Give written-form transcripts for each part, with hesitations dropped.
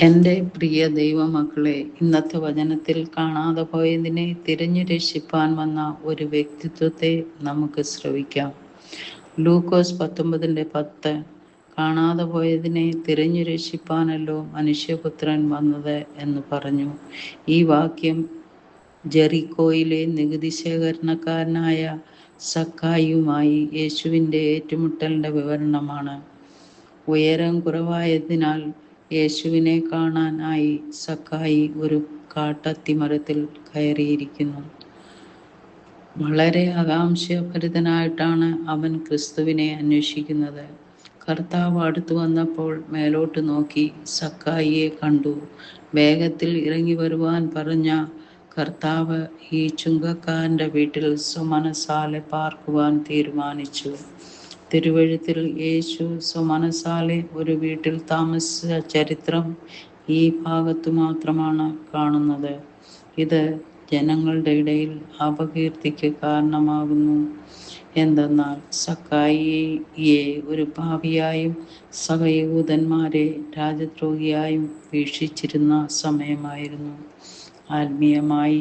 എൻ്റെ പ്രിയ ദൈവമക്കളെ, ഇന്നത്തെ വചനത്തിൽ കാണാതെ പോയതിനെ തിരഞ്ഞു രക്ഷിപ്പാൻ വന്ന ഒരു വ്യക്തിത്വത്തെ നമുക്ക് ശ്രവിക്കാം. ലൂക്കോസ് 19:10. കാണാതെ പോയതിനെ തിരഞ്ഞു രക്ഷിപ്പാനല്ലോ മനുഷ്യപുത്രൻ വന്നത് എന്ന് പറഞ്ഞു. ഈ വാക്യം ജെറിക്കോയിലെ നികുതി ശേഖരണക്കാരനായ സക്കായിയുമായി യേശുവിൻ്റെ ഏറ്റുമുട്ടലിൻ്റെ വിവരണമാണ്. ഉയരം കുറവായതിനാൽ യേശുവിനെ കാണാനായി സക്കായി ഒരു കാട്ടത്തിമരത്തിൽ കയറിയിരിക്കുന്നു. വളരെ ആകാംക്ഷഭരിതനായിട്ടാണ് അവൻ ക്രിസ്തുവിനെ അന്വേഷിക്കുന്നത്. കർത്താവ് അടുത്തു വന്നപ്പോൾ മേലോട്ട് നോക്കി സക്കായിയെ കണ്ടു. വേഗത്തിൽ ഇറങ്ങി വരുവാൻ പറഞ്ഞ കർത്താവ് ഈ ചുങ്കക്കാരൻ്റെ വീട്ടിൽ സ്വമനസാലെ പാർക്കുവാൻ തീരുമാനിച്ചു. തിരുവെഴുത്തിൽ യേശു സ്വമനസാലെ ഒരു വീട്ടിൽ താമസിച്ച ചരിത്രം ഈ ഭാഗത്തു മാത്രമാണ് കാണുന്നത്. ഇത് ജനങ്ങളുടെ ഇടയിൽ അപകീർത്തിക്ക് കാരണമാകുന്നു. എന്തെന്നാൽ സക്കായിയെ ഒരു പാപിയായും സഹയഹൂദന്മാരെ രാജദ്രോഹിയായും വീക്ഷിച്ചിരുന്ന സമയമായിരുന്നു. ആത്മീയമായി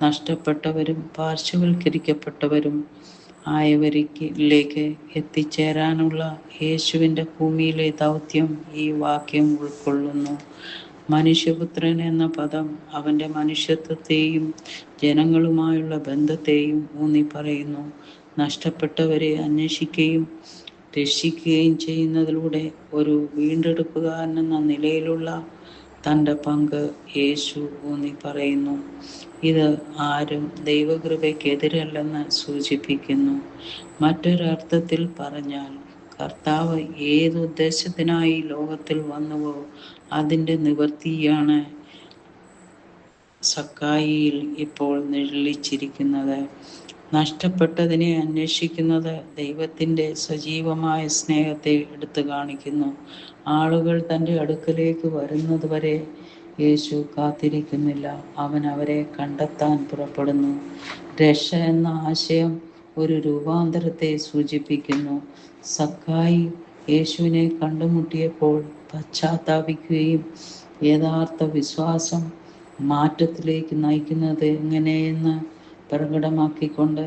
നഷ്ടപ്പെട്ടവരും പാർശ്വവൽക്കരിക്കപ്പെട്ടവരും ആയവരിലേക്ക് എത്തിച്ചേരാനുള്ള യേശുവിൻ്റെ ഭൂമിയിലെ ദൗത്യം ഈ വാക്യം ഉൾക്കൊള്ളുന്നു. മനുഷ്യപുത്രൻ എന്ന പദം അവൻ്റെ മനുഷ്യത്വത്തെയും ജനങ്ങളുമായുള്ള ബന്ധത്തെയും ഊന്നി പറയുന്നു. നഷ്ടപ്പെട്ടവരെ അന്വേഷിക്കുകയും രക്ഷിക്കുകയും ചെയ്യുന്നതിലൂടെ ഒരു വീണ്ടെടുപ്പുകാരനെന്ന നിലയിലുള്ള തൻ്റെ പങ്ക് യേശു ഊന്നി പറയുന്നു. ഇത് ആരും ദൈവകൃപയ്ക്കെതിരല്ലെന്ന് സൂചിപ്പിക്കുന്നു. മറ്റൊരർത്ഥത്തിൽ പറഞ്ഞാൽ, കർത്താവ് ഏതുദ്ദേശത്തിനായി ലോകത്തിൽ വന്നുവോ അതിൻ്റെ നിവൃത്തിയാണ് സക്കായിയിൽ ഇപ്പോൾ നിഴലിച്ചിരിക്കുന്നത്. നഷ്ടപ്പെട്ടതിനെ അന്വേഷിക്കുന്നത് ദൈവത്തിൻ്റെ സജീവമായ സ്നേഹത്തെ എടുത്തു കാണിക്കുന്നു. ആളുകൾ തൻ്റെ അടുക്കലേക്ക് വരുന്നതുവരെ യേശു കാത്തിരിക്കുന്നില്ല. അവൻ അവരെ കണ്ടെത്താൻ പുറപ്പെടുന്നു. രക്ഷ എന്ന ആശയം ഒരു രൂപാന്തരത്തെ സൂചിപ്പിക്കുന്നു. സക്കായി യേശുവിനെ കണ്ടുമുട്ടിയപ്പോൾ പശ്ചാത്താപിക്കുകയും യഥാർത്ഥ വിശ്വാസം മാറ്റത്തിലേക്ക് നയിക്കുന്നത് എങ്ങനെയെന്ന് പ്രകടമാക്കിക്കൊണ്ട്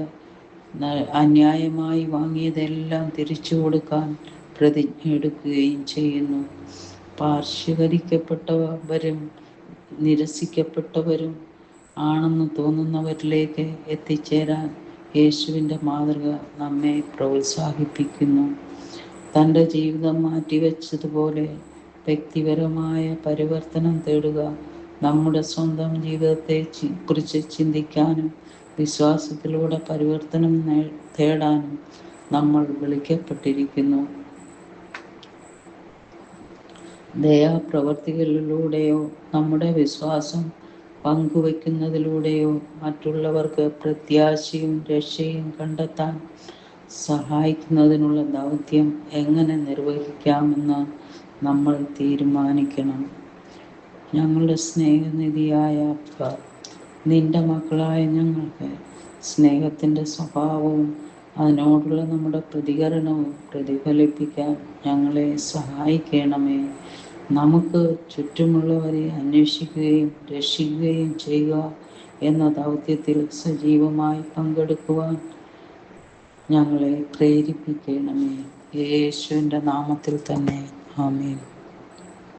അന്യായമായി വാങ്ങിയതെല്ലാം തിരിച്ചു കൊടുക്കാൻ പ്രതിജ്ഞ എടുക്കുകയും ചെയ്യുന്നു. പാർശ്വവൽക്കരിക്കപ്പെട്ടവരും നിരസിക്കപ്പെട്ടവരും ആണെന്ന് തോന്നുന്നവരിലേക്ക് എത്തിച്ചേരാൻ യേശുവിൻ്റെ മാതൃക നമ്മെ പ്രോത്സാഹിപ്പിക്കുന്നു. തൻ്റെ ജീവിതം മാറ്റിവെച്ചതുപോലെ വ്യക്തിപരമായ പരിവർത്തനം തേടുക, നമ്മുടെ സ്വന്തം ജീവിതത്തെ കുറിച്ച് ചിന്തിക്കാനും വിശ്വാസത്തിലൂടെ പരിവർത്തനം തേടാനും നമ്മൾ വിളിക്കപ്പെട്ടിരിക്കുന്നു. ദയാപ്രവർത്തികളിലൂടെയോ നമ്മുടെ വിശ്വാസം പങ്കുവയ്ക്കുന്നതിലൂടെയോ മറ്റുള്ളവർക്ക് പ്രത്യാശയും രക്ഷയും കണ്ടെത്താൻ സഹായിക്കുന്നതിനുള്ള ദൗത്യം എങ്ങനെ നിർവഹിക്കാമെന്ന് നമ്മൾ തീരുമാനിക്കണം. ഞങ്ങളുടെ സ്നേഹനിധിയായ അപ്പ, നിന്റെ മക്കളായ ഞങ്ങൾക്ക് സ്നേഹത്തിൻ്റെ സ്വഭാവവും അതിനോടുള്ള നമ്മുടെ പ്രതികരണവും പ്രതിഫലിപ്പിക്കാൻ ഞങ്ങളെ സഹായിക്കണമേ. നമുക്ക് ചുറ്റുമുള്ളവരെ അന്വേഷിക്കുകയും രക്ഷിക്കുകയും ചെയ്യുക എന്ന ദൗത്യത്തിൽ സജീവമായി പങ്കെടുക്കുവാൻ ഞങ്ങളെ പ്രേരിപ്പിക്കണമേ. യേശുവിൻ്റെ നാമത്തിൽ തന്നെ. ആമേൻ.